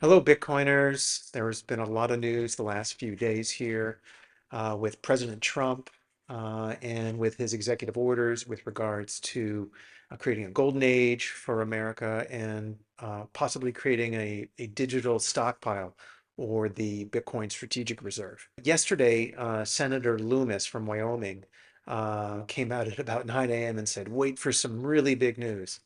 Hello, Bitcoiners. There's been a lot of news the last few days here with President Trump and with his executive orders with regards to creating a golden age for America and possibly creating a digital stockpile or the Bitcoin Strategic Reserve. Yesterday, Senator Loomis from Wyoming came out at about 9 a.m. and said, wait for some really big news.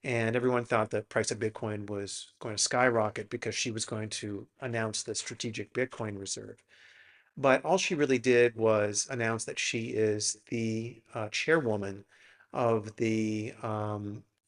And everyone thought the price of Bitcoin was going to skyrocket because she was going to announce the strategic Bitcoin reserve. But all she really did was announce that she is the chairwoman of the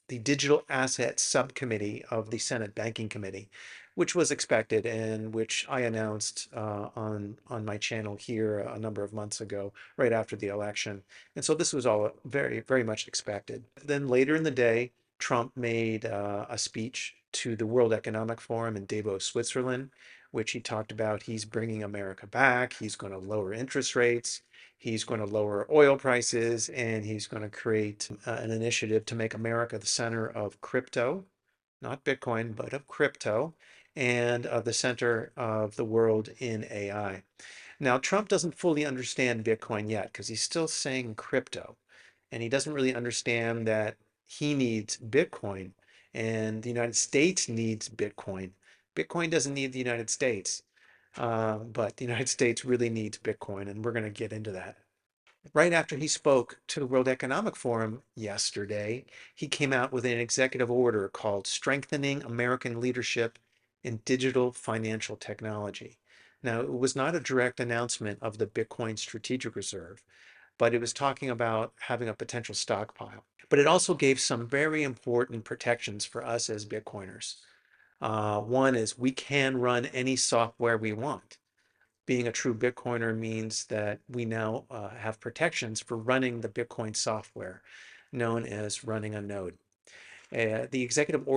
Digital Asset Subcommittee of the Senate Banking Committee, which was expected and which I announced on my channel here a number of months ago, right after the election. And so this was all very much expected. Then later in the day, Trump made a speech to the World Economic Forum in Davos, Switzerland, which he talked about he's bringing America back. He's going to lower interest rates. He's going to lower oil prices, and he's going to create an initiative to make America the center of crypto, not Bitcoin, but of crypto, and the center of the world in AI. Now, Trump doesn't fully understand Bitcoin yet because he's still saying crypto, and he doesn't really understand that he needs Bitcoin and the United States needs Bitcoin. Bitcoin doesn't need the United States, but the United States really needs Bitcoin, and we're going to get into that. Right after he spoke to the World Economic Forum yesterday, he came out with an executive order called Strengthening American Leadership in Digital Financial Technology. Now, it was not a direct announcement of the Bitcoin Strategic Reserve, but it was talking about having a potential stockpile. But it also gave some very important protections for us as Bitcoiners. One is we can run any software we want. Being a true Bitcoiner means that we now have protections for running the Bitcoin software, known as running a node. The executive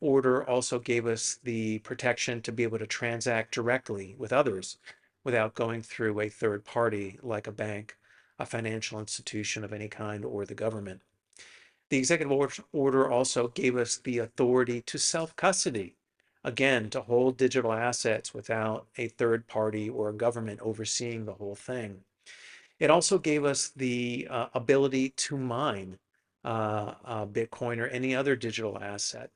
order also gave us the protection to be able to transact directly with others without going through a third party like a bank, a financial institution of any kind, or the government. The executive order also gave us the authority to self-custody, again, to hold digital assets without a third party or a government overseeing the whole thing. It also gave us the ability to mine Bitcoin or any other digital asset.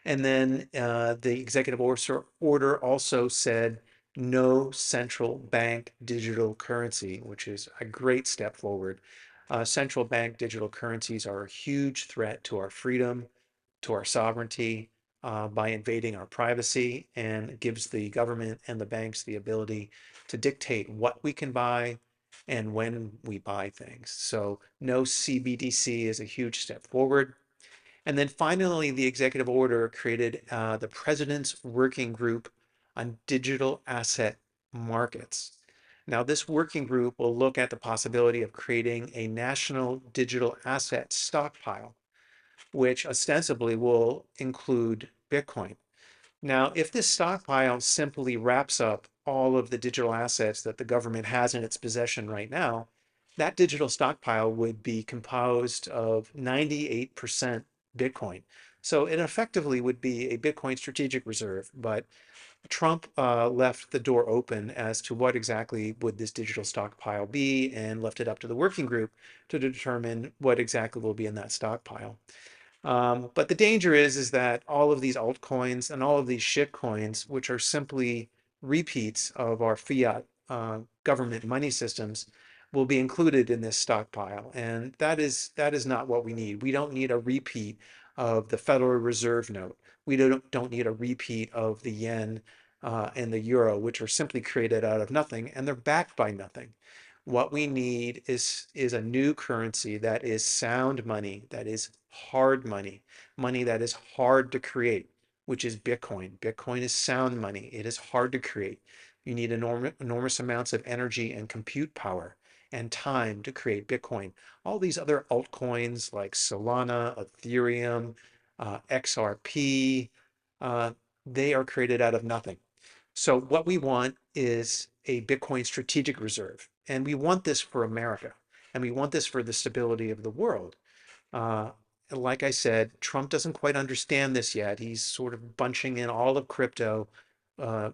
And then the executive order also said no central bank digital currency, which is a great step forward. Central bank digital currencies are a huge threat to our freedom, to our sovereignty, by invading our privacy, and gives the government and the banks the ability to dictate what we can buy and when we buy things. So no CBDC is a huge step forward. And then finally, the executive order created the President's Working Group on Digital Asset Markets. Now, this working group will look at the possibility of creating a national digital asset stockpile, which ostensibly will include Bitcoin. Now, if this stockpile simply wraps up all of the digital assets that the government has in its possession right now, that digital stockpile would be composed of 98% Bitcoin. So it effectively would be a Bitcoin strategic reserve, but Trump left the door open as to what exactly would this digital stockpile be and left it up to the working group to determine what exactly will be in that stockpile. But the danger is that all of these altcoins and all of these shit coins, which are simply repeats of our fiat government money systems, will be included in this stockpile. And that is not what we need. We don't need a repeat of the Federal Reserve note. We don't need a repeat of the yen and the euro, which are simply created out of nothing, and they're backed by nothing. What we need is a new currency that is sound money, that is hard money, money that is hard to create, which is Bitcoin. Bitcoin is sound money. It is hard to create. You need enormous amounts of energy and compute power and time to create Bitcoin. All these other altcoins like Solana, Ethereum, XRP, uh, they are created out of nothing. So what we want is a Bitcoin strategic reserve. And we want this for America. And we want this for the stability of the world. Uh, like I said, Trump doesn't quite understand this yet. He's sort of bunching in all of crypto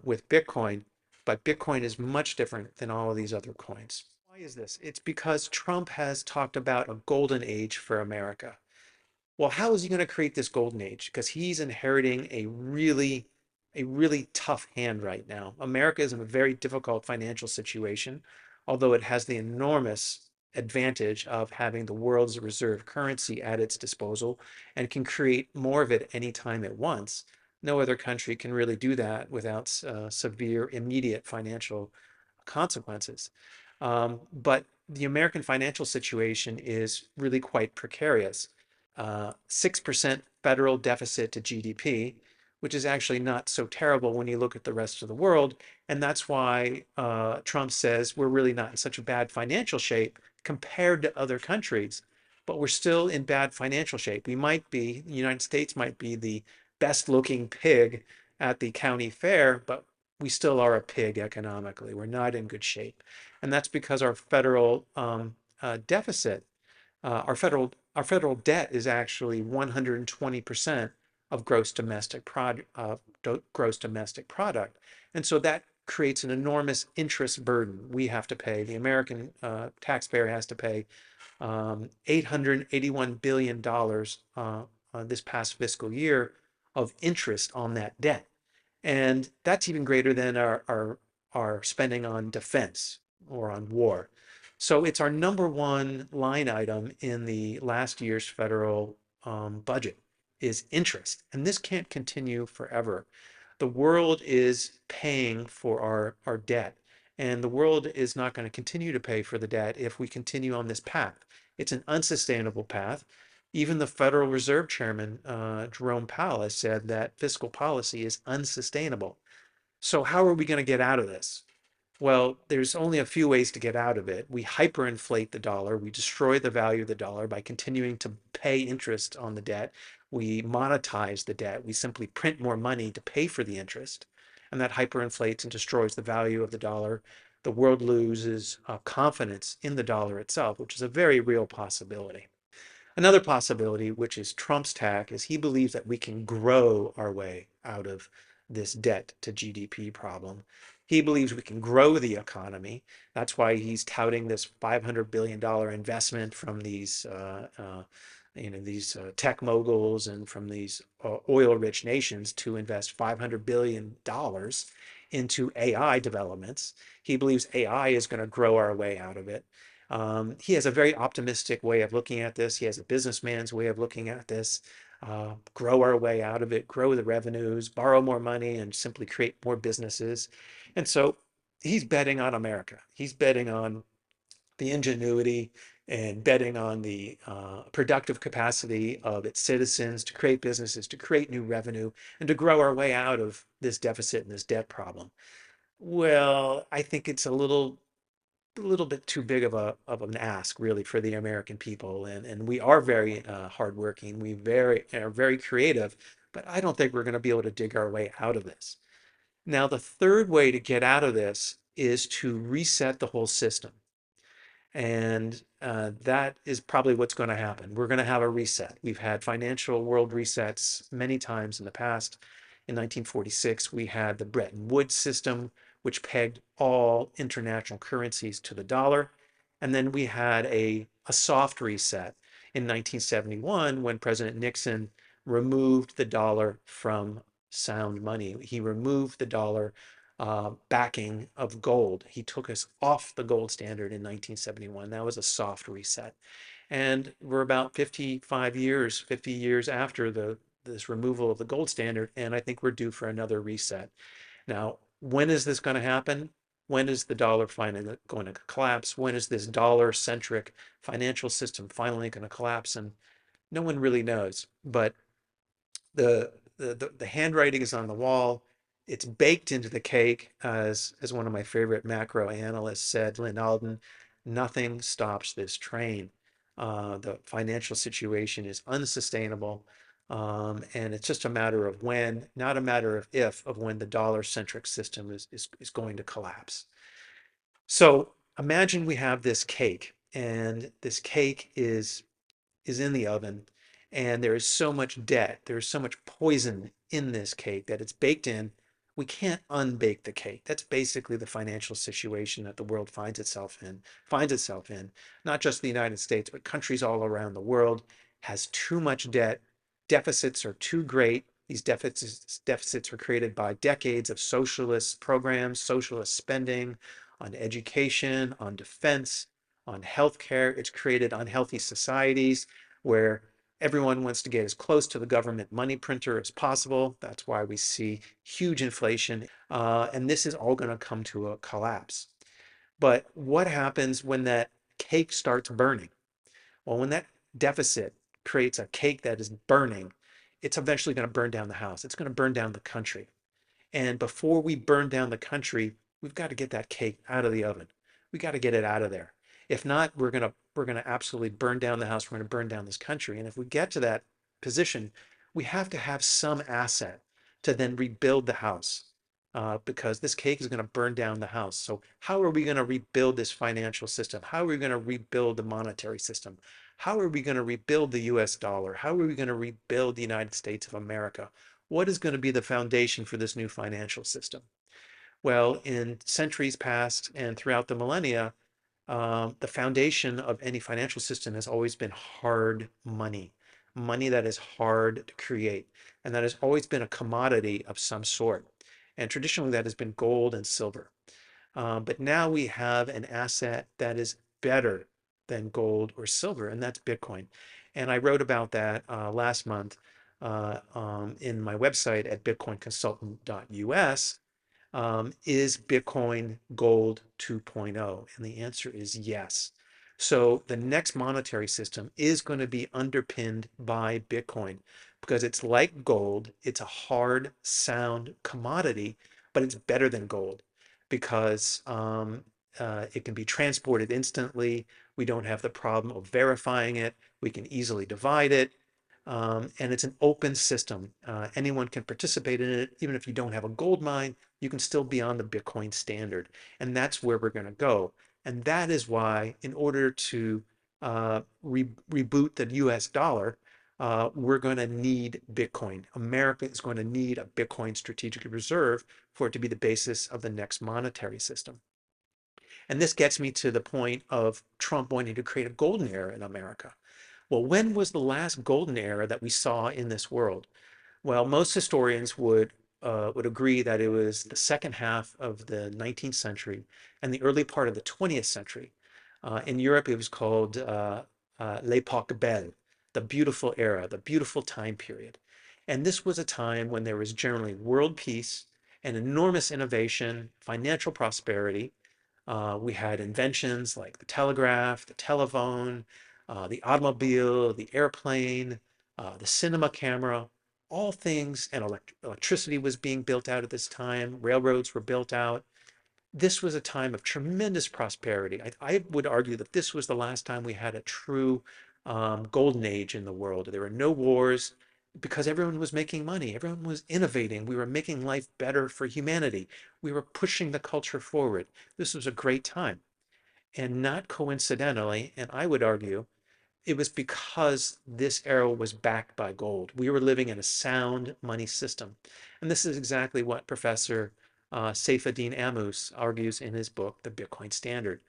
with Bitcoin, but Bitcoin is much different than all of these other coins. Why is this? It's because Trump has talked about a golden age for America. Well, how is he going to create this golden age? Because he's inheriting a really tough hand right now. America is in a very difficult financial situation, although it has the enormous advantage of having the world's reserve currency at its disposal and can create more of it anytime it wants. No other country can really do that without severe immediate financial consequences. But the American financial situation is really quite precarious. 6% federal deficit to GDP, which is actually not so terrible when you look at the rest of the world. And that's why Trump says we're really not in such a bad financial shape compared to other countries, but we're still in bad financial shape. The United States might be the best looking pig at the county fair, but we still are a pig economically. We're not in good shape. And that's because our federal deficit our federal debt is actually 120% of gross domestic product, and so that creates an enormous interest burden we have to pay. The American taxpayer has to pay $881 billion this past fiscal year of interest on that debt. And that's even greater than our spending on defense or on war. So it's our number one line item in the last year's federal budget is interest. And this can't continue forever. The world is paying for our debt. And the world is not going to continue to pay for the debt if we continue on this path. It's an unsustainable path. Even the Federal Reserve Chairman, Jerome Powell, has said that fiscal policy is unsustainable. So, how are we going to get out of this? Well, there's only a few ways to get out of it. We hyperinflate the dollar. We destroy the value of the dollar by continuing to pay interest on the debt. We monetize the debt. We simply print more money to pay for the interest. And that hyperinflates and destroys the value of the dollar. The world loses confidence in the dollar itself, which is a very real possibility. Another possibility, which is Trump's tack, is he believes that we can grow our way out of this debt to GDP problem. He believes we can grow the economy. That's why he's touting this $500 billion investment from these tech moguls and from these oil-rich nations to invest $500 billion into AI developments. He believes AI is going to grow our way out of it. He has a very optimistic way of looking at this. He has a businessman's way of looking at this. Grow our way out of it, grow the revenues, borrow more money, and simply create more businesses. And so he's betting on America. He's betting on the ingenuity and betting on the productive capacity of its citizens to create businesses, to create new revenue, and to grow our way out of this deficit and this debt problem. Well, I think it's a little bit too big of an ask really for the American people, and we are very hardworking. We are very creative, but I don't think we're going to be able to dig our way out of this. Now, the third way to get out of this is to reset the whole system. And that is probably what's going to happen. We're going to have a reset. We've had financial world resets many times in the past. In 1946, we had the Bretton Woods system, which pegged all international currencies to the dollar. And then we had a soft reset in 1971 when President Nixon removed the dollar from sound money. He removed the dollar backing of gold. He took us off the gold standard in 1971. That was a soft reset. And we're about 50 years after this removal of the gold standard, and I think we're due for another reset. Now, when is this going to happen? When is the dollar finally going to collapse? When is this dollar-centric financial system finally going to collapse? And no one really knows. But the handwriting is on the wall. It's baked into the cake, as one of my favorite macro analysts said, Lynn Alden. Nothing stops this train. The financial situation is unsustainable, and it's just a matter of when, not a matter of if, of when the dollar-centric system is going to collapse. So imagine we have this cake, and this cake is in the oven, And there is so much debt, there is so much poison in this cake that it's baked in. We can't unbake the cake. That's basically the financial situation that the world finds itself in, not just the United States, but countries all around the world has too much debt. Deficits are too great. These deficits are created by decades of socialist programs, socialist spending on education, on defense, on healthcare. It's created unhealthy societies where everyone wants to get as close to the government money printer as possible. That's why we see huge inflation. And this is all going to come to a collapse. But what happens when that cake starts burning? Well, when that deficit creates a cake that is burning, it's eventually going to burn down the house. It's going to burn down the country. And before we burn down the country, we've got to get that cake out of the oven. We got to get it out of there. If not, we're gonna absolutely burn down the house. We're gonna burn down this country. And if we get to that position, we have to have some asset to then rebuild the house, because this cake is going to burn down the house. So how are we going to rebuild this financial system? How are we going to rebuild the monetary system? How are we going to rebuild the US dollar? How are we going to rebuild the United States of America? What is going to be the foundation for this new financial system? Well, in centuries past and throughout the millennia, the foundation of any financial system has always been hard money, money that is hard to create, and that has always been a commodity of some sort. And traditionally, that has been gold and silver. But now we have an asset that is better than gold or silver, and that's Bitcoin. And I wrote about that last month in my website at bitcoinconsultant.us. Is Bitcoin gold 2.0? And the answer is yes. So the next monetary system is going to be underpinned by Bitcoin because it's like gold. It's a hard, sound commodity, but it's better than gold because it can be transported instantly. We don't have the problem of verifying it. We can easily divide it. And it's an open system. Anyone can participate in it. Even if you don't have a gold mine, you can still be on the Bitcoin standard. And that's where we're going to go. And that is why, in order to reboot the US dollar, we're going to need Bitcoin. America is going to need a Bitcoin strategic reserve for it to be the basis of the next monetary system. And this gets me to the point of Trump wanting to create a golden era in America. Well, when was the last golden era that we saw in this world? Well, most historians would agree that it was the second half of the 19th century and the early part of the 20th century. In Europe, it was called l'époque belle, the beautiful era, the beautiful time period. And this was a time when there was generally world peace and enormous innovation, financial prosperity. We had inventions like the telegraph, the telephone, the automobile, the airplane, the cinema camera, all things, and electricity was being built out at this time. Railroads were built out. This was a time of tremendous prosperity. I would argue that this was the last time we had a true golden age in the world. There were no wars because everyone was making money. Everyone was innovating. We were making life better for humanity. We were pushing the culture forward. This was a great time. And not coincidentally, and I would argue, it was because this era was backed by gold. We were living in a sound money system. And this is exactly what Professor Saifedean Ammous argues in his book, The Bitcoin Standard.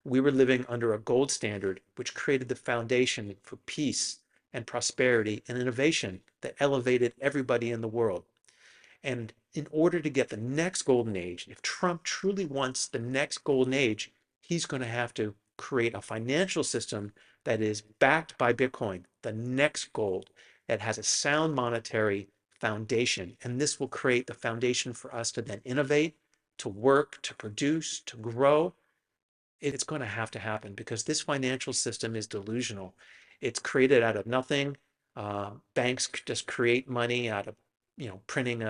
We were living under a gold standard, which created the foundation for peace and prosperity and innovation that elevated everybody in the world. And in order to get the next golden age, if Trump truly wants the next golden age, he's going to have to create a financial system that is backed by Bitcoin, the next gold, that has a sound monetary foundation. And this will create the foundation for us to then innovate, to work, to produce, to grow. It's going to happen because this financial system is delusional. It's created out of nothing. Banks just create money out of, printing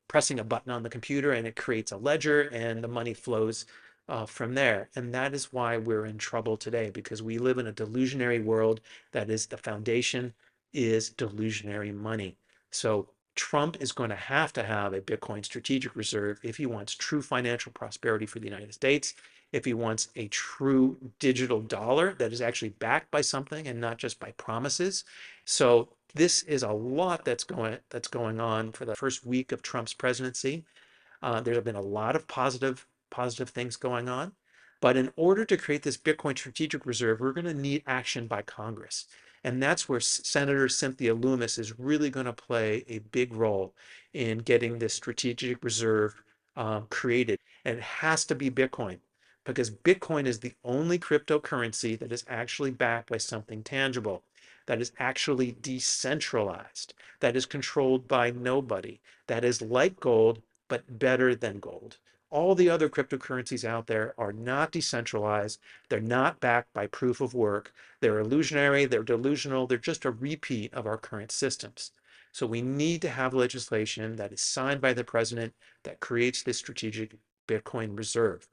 pressing a button on the computer, and it creates a ledger, and the money flows from there. And that is why we're in trouble today, because we live in a delusionary world that is the foundation is delusionary money. So Trump is going to have a Bitcoin strategic reserve if he wants true financial prosperity for the United States. if he wants a true digital dollar that is actually backed by something and not just by promises. So this is a lot that's going on for the first week of Trump's presidency. There have been a lot of positive things going on. But in order to create this Bitcoin strategic reserve, we're going to need action by Congress. And that's where Senator Cynthia Lummis is really going to play a big role in getting this strategic reserve created. And it has to be Bitcoin because Bitcoin is the only cryptocurrency that is actually backed by something tangible, that is actually decentralized, that is controlled by nobody, that is like gold, but better than gold. All the other cryptocurrencies out there are not decentralized. They're not backed by proof of work. They're illusionary, they're delusional, they're just a repeat of our current systems. So we need to have legislation that is signed by the president that creates this strategic Bitcoin reserve.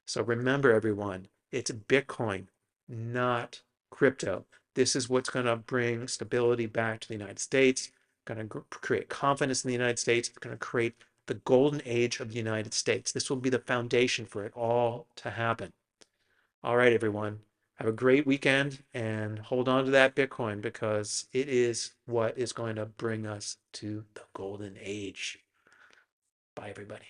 So remember, everyone, it's Bitcoin, not crypto. This is what's going to bring stability back to the United States, going to create confidence in the United States. It's going to create the golden age of the United States. This will be the foundation for it all to happen. All right, everyone. Have a great weekend and hold on to that Bitcoin because it is what is going to bring us to the golden age. Bye, everybody.